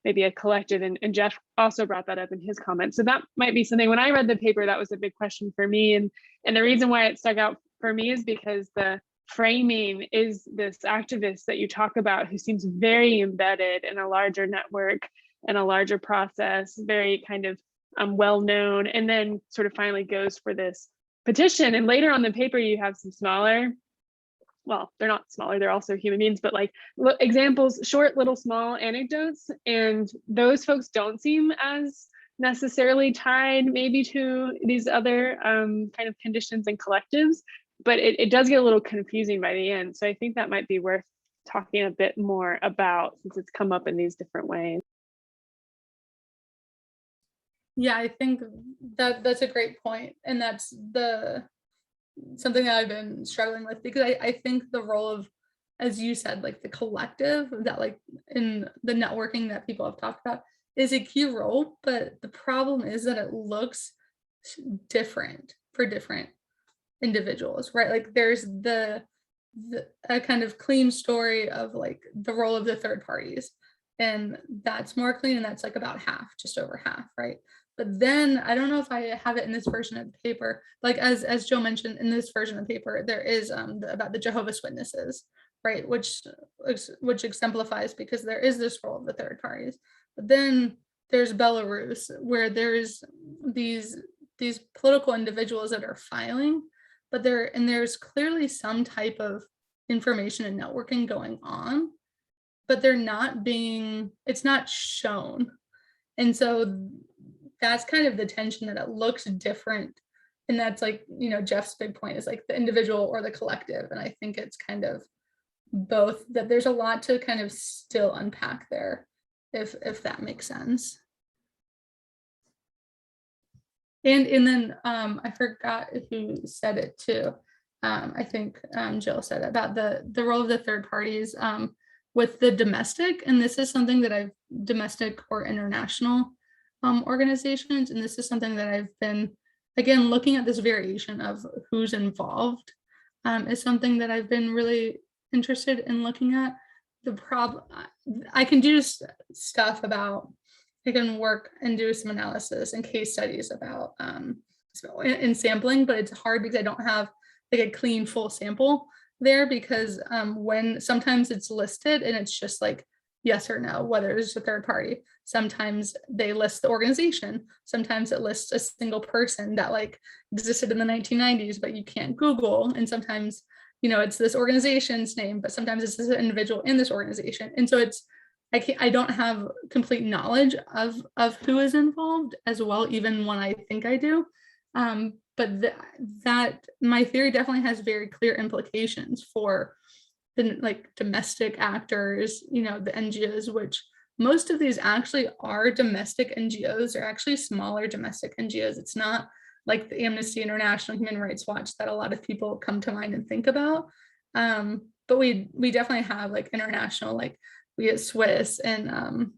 maybe a collective, and Jeff also brought that up in his comments. So that might be something, when I read the paper, that was a big question for me. And the reason why it stuck out for me is because the framing is this activist that you talk about who seems very embedded in a larger network and a larger process, very kind of well-known, and then sort of finally goes for this petition. And later on the paper, you have some smaller, well, they're not smaller, they're also human beings, but like examples, short little small anecdotes. And those folks don't seem as necessarily tied maybe to these other kind of conditions and collectives, but it does get a little confusing by the end. So I think that might be worth talking a bit more about, since it's come up in these different ways. Yeah, I think that's a great point. And that's something that I've been struggling with, because I think the role of, as you said, like the collective, that like in the networking that people have talked about, is a key role, but the problem is that it looks different for different individuals, right? Like there's a kind of clean story of like the role of the third parties, and that's more clean, and that's like about half, just over half, right? But then I don't know if I have it in this version of the paper, like as Joe mentioned, in this version of the paper, there is about the Jehovah's Witnesses, right? Which exemplifies, because there is this role of the third parties. But then there's Belarus, where there's these political individuals that are filing, but there's clearly some type of information and networking going on, but it's not shown. And so that's kind of the tension, that it looks different. And that's like, Jeff's big point is like the individual or the collective. And I think it's kind of both, that there's a lot to kind of still unpack there, if that makes sense. And then I forgot who said it too. I think Jill said about the role of the third parties with the domestic, and this is something that domestic or international organizations, and this is something that I've been, again, looking at this variation of who's involved is something that I've been really interested in looking at. The problem, I can do stuff about, I can work and do some analysis and case studies about in sampling, but it's hard because I don't have like a clean full sample there, because when sometimes it's listed and it's just like yes or no, whether it's a third party. Sometimes they list the organization. Sometimes it lists a single person that like existed in the 1990s, but you can't Google. And sometimes, it's this organization's name, but sometimes it's this individual in this organization. And so I don't have complete knowledge of who is involved as well, even when I think I do. But that my theory definitely has very clear implications for the like domestic actors, the NGOs, which most of these actually are domestic NGOs. They're actually smaller domestic NGOs. It's not like the Amnesty International, Human Rights Watch that a lot of people come to mind and think about. But we definitely have like international, like we have Swiss and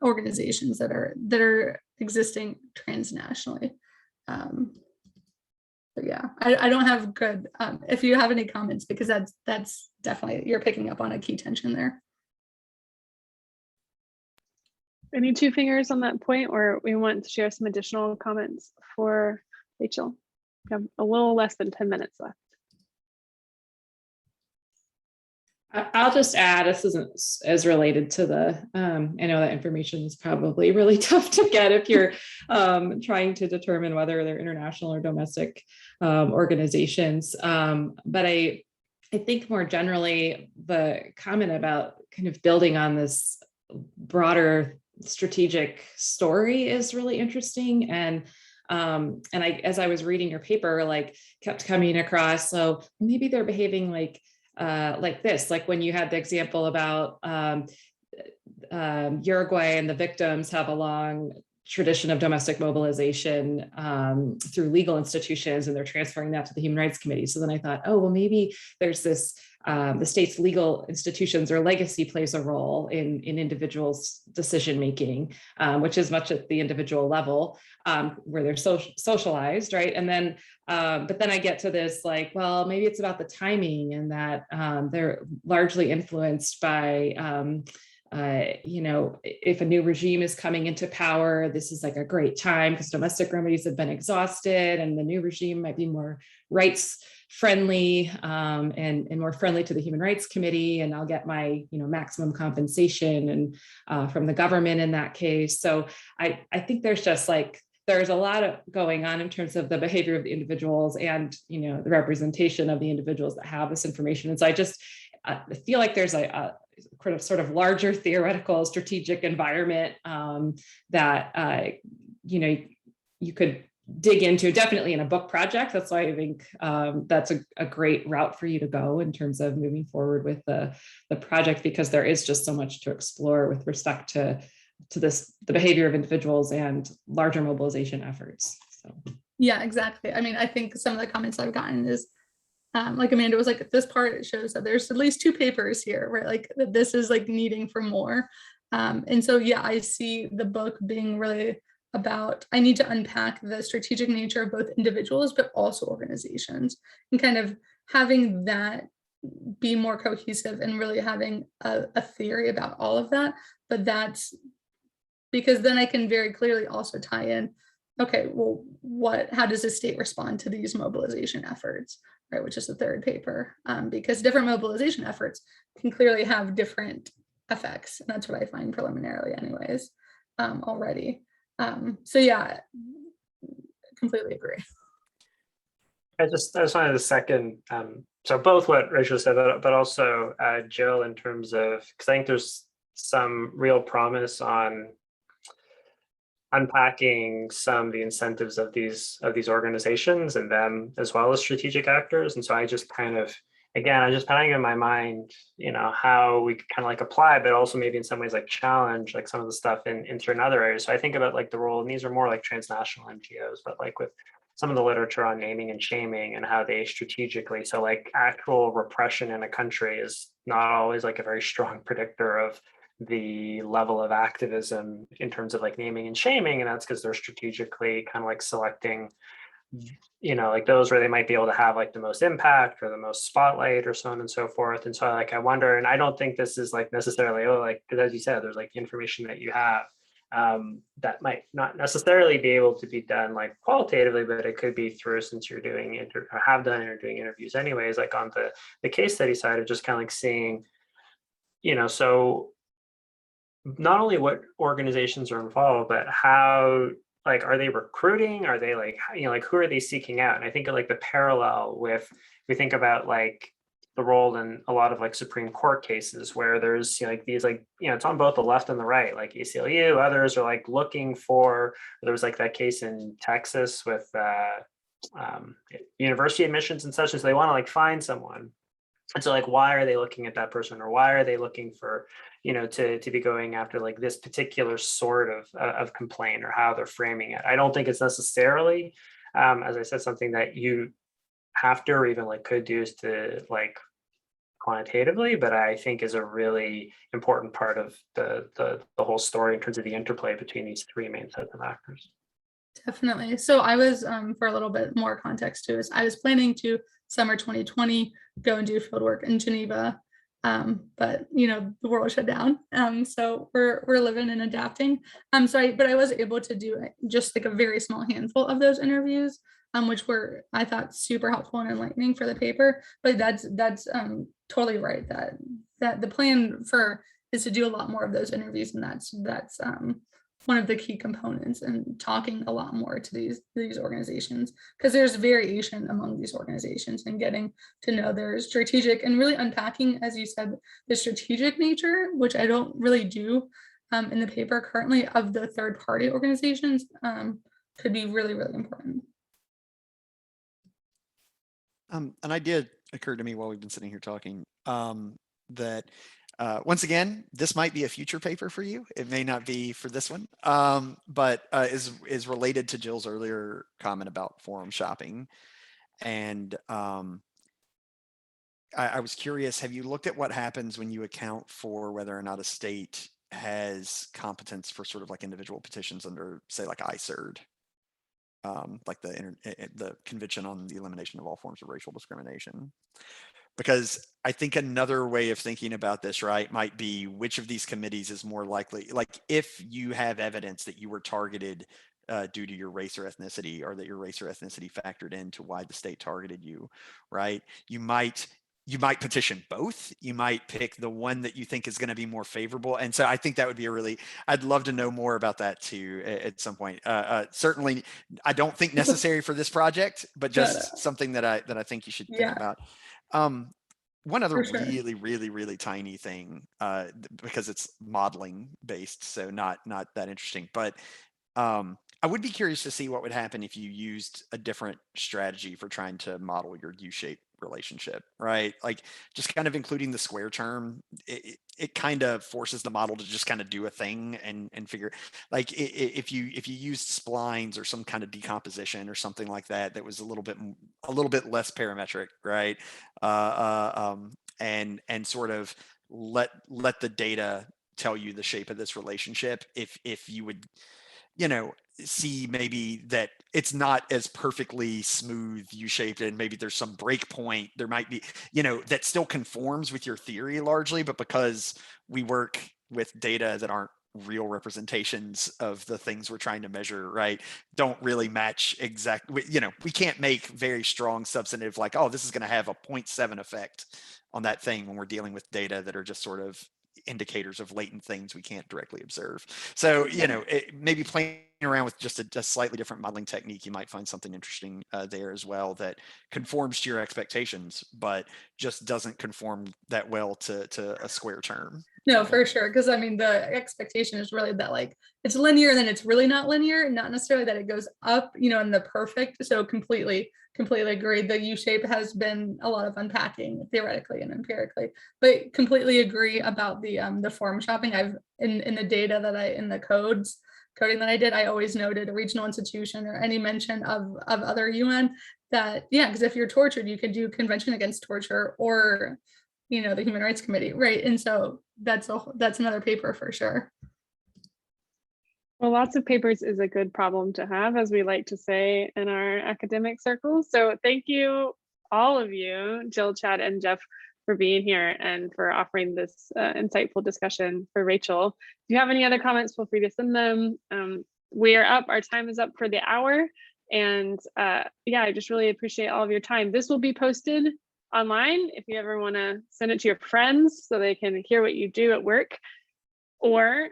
organizations that are existing transnationally. But yeah, I don't have good, if you have any comments, because that's definitely, you're picking up on a key tension there. Any two fingers on that point, or we want to share some additional comments for Rachel? We have a little less than 10 minutes left. I'll just add, this isn't as related to the, I know that information is probably really tough to get if you're trying to determine whether they're international or domestic organizations. But I think more generally, the comment about kind of building on this broader strategic story is really interesting. And I, as I was reading your paper, like kept coming across, so maybe they're behaving like this, like when you had the example about Uruguay, and the victims have a long tradition of domestic mobilization through legal institutions, and they're transferring that to the Human Rights Committee. So then I thought, oh, well, maybe there's this, the state's legal institutions or legacy plays a role in individuals' decision-making, which is much at the individual level, where they're socialized, right? And then, but then I get to this, like, well, maybe it's about the timing, and that they're largely influenced by, if a new regime is coming into power, this is like a great time because domestic remedies have been exhausted, and the new regime might be more rights friendly and more friendly to the Human Rights Committee, and I'll get my maximum compensation and from the government in that case. So I think there's just like, there's a lot of going on in terms of the behavior of the individuals and the representation of the individuals that have this information. And so I feel like there's a sort of larger theoretical strategic environment that you could dig into, definitely in a book project. That's why I think that's a great route for you to go in terms of moving forward with the project, because there is just so much to explore with respect to the behavior of individuals and larger mobilization efforts. So yeah, exactly. I mean, I think some of the comments I've gotten is like Amanda was like, this part shows that there's at least 2 papers here, right? Like that this is like needing for more. And so, yeah, I see the book being really about, I need to unpack the strategic nature of both individuals, but also organizations, and kind of having that be more cohesive and really having a theory about all of that. But that's because then I can very clearly also tie in, okay, well, how does the state respond to these mobilization efforts, right? Which is the third paper, because different mobilization efforts can clearly have different effects. And that's what I find preliminarily anyways, already. So yeah, completely agree. I just wanted to second, so both what Rachel said, but also Jill, in terms of, because I think there's some real promise on unpacking some of the incentives of these organizations and them as well as strategic actors. And so I just kind of, again, I just having in my mind, how we could kind of like apply, but also maybe in some ways like challenge like some of the stuff in certain other areas. So I think about like the role, and these are more like transnational NGOs, but like with some of the literature on naming and shaming and how they strategically, so like actual repression in a country is not always like a very strong predictor of the level of activism in terms of like naming and shaming. And that's because they're strategically kind of like selecting, like those where they might be able to have like the most impact or the most spotlight or so on and so forth. And so I wonder, and I don't think this is like necessarily, because as you said, there's like information that you have that might not necessarily be able to be done like qualitatively, but it could be through, since you're doing or have done or doing interviews anyways, like on the case study side of just kind of like seeing, so not only what organizations are involved, but how, like, are they recruiting? Are they like, like who are they seeking out? And I think like the parallel with, we think about like the role in a lot of like Supreme Court cases where there's like these like, it's on both the left and the right, like ACLU, others are like looking for, there was like that case in Texas with university admissions and such, and so they want to like find someone. And so like, why are they looking at that person, or why are they looking for, to be going after like this particular sort of complaint, or how they're framing it? I don't think it's necessarily, as I said, something that you have to, or even like could do is to like quantitatively, but I think is a really important part of the whole story in terms of the interplay between these 3 main sets of actors. Definitely. So I was, for a little bit more context too, is I was planning to summer 2020 go and do fieldwork in Geneva, but the world shut down. So we're living and adapting. But I was able to do just like a very small handful of those interviews, which were, I thought, super helpful and enlightening for the paper. But that's totally right, that the plan is to do a lot more of those interviews, and that's one of the key components, and talking a lot more to these organizations, because there's variation among these organizations, and getting to know their strategic, and really unpacking, as you said, the strategic nature, which I don't really do in the paper currently, of the third-party organizations, could be really, really important. An idea occurred to me while we've been sitting here talking, that once again, this might be a future paper for you. It may not be for this one, but is related to Jill's earlier comment about forum shopping. And I was curious, have you looked at what happens when you account for whether or not a state has competence for sort of like individual petitions under, say, like ICERD, like the Convention on the Elimination of All Forms of Racial Discrimination? Because I think another way of thinking about this, right, might be which of these committees is more likely, like if you have evidence that you were targeted due to your race or ethnicity, or that your race or ethnicity factored into why the state targeted you, right? You might petition both. You might pick the one that you think is going to be more favorable. And so I think that would be I'd love to know more about that too at some point. Certainly, I don't think necessary for this project, but just something that I think you should think about. One other really, really, really tiny thing, because it's modeling based, so not that interesting, but I would be curious to see what would happen if you used a different strategy for trying to model your U-shaped relationship, right? Like just kind of including the square term, it kind of forces the model to just kind of do a thing and figure, like if you used splines or some kind of decomposition or something like that, that was a little bit less parametric, right? And sort of let the data tell you the shape of this relationship. If you would, see maybe that it's not as perfectly smooth U-shaped, and maybe there's some break point, there might be, that still conforms with your theory largely, but because we work with data that aren't real representations of the things we're trying to measure, right, don't really match exactly, we can't make very strong substantive, like, oh, this is going to have a 0.7 effect on that thing when we're dealing with data that are just sort of indicators of latent things we can't directly observe. So, maybe playing around with just a slightly different modeling technique, you might find something interesting there as well that conforms to your expectations, but just doesn't conform that well to a square term. No, for sure. Because I mean, the expectation is really that like it's linear, and then it's really not linear, not necessarily that it goes up, in the perfect. So completely agree. The U shape has been a lot of unpacking theoretically and empirically, but completely agree about the form shopping. I've in the data that in the coding that I did, I always noted a regional institution or any mention of other UN that, because if you're tortured, you could do Convention Against Torture or the Human Rights Committee, right? And so that's another paper for sure. Well, lots of papers is a good problem to have, as we like to say in our academic circles. So thank you, all of you, Jill, Chad, and Jeff, for being here and for offering this insightful discussion. For Rachel, if you have any other comments, feel free to send them. We are up, our time is up for the hour. And I just really appreciate all of your time. This will be posted online if you ever want to send it to your friends so they can hear what you do at work, or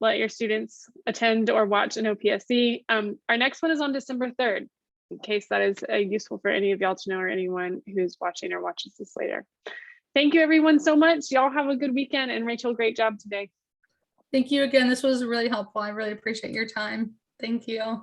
let your students attend or watch an OPSC. Our next one is on December 3rd, in case that is useful for any of y'all to know, or anyone who's watching or watches this later. Thank you everyone so much. Y'all have a good weekend, and Rachel, great job today. Thank you again. This was really helpful. I really appreciate your time. Thank you.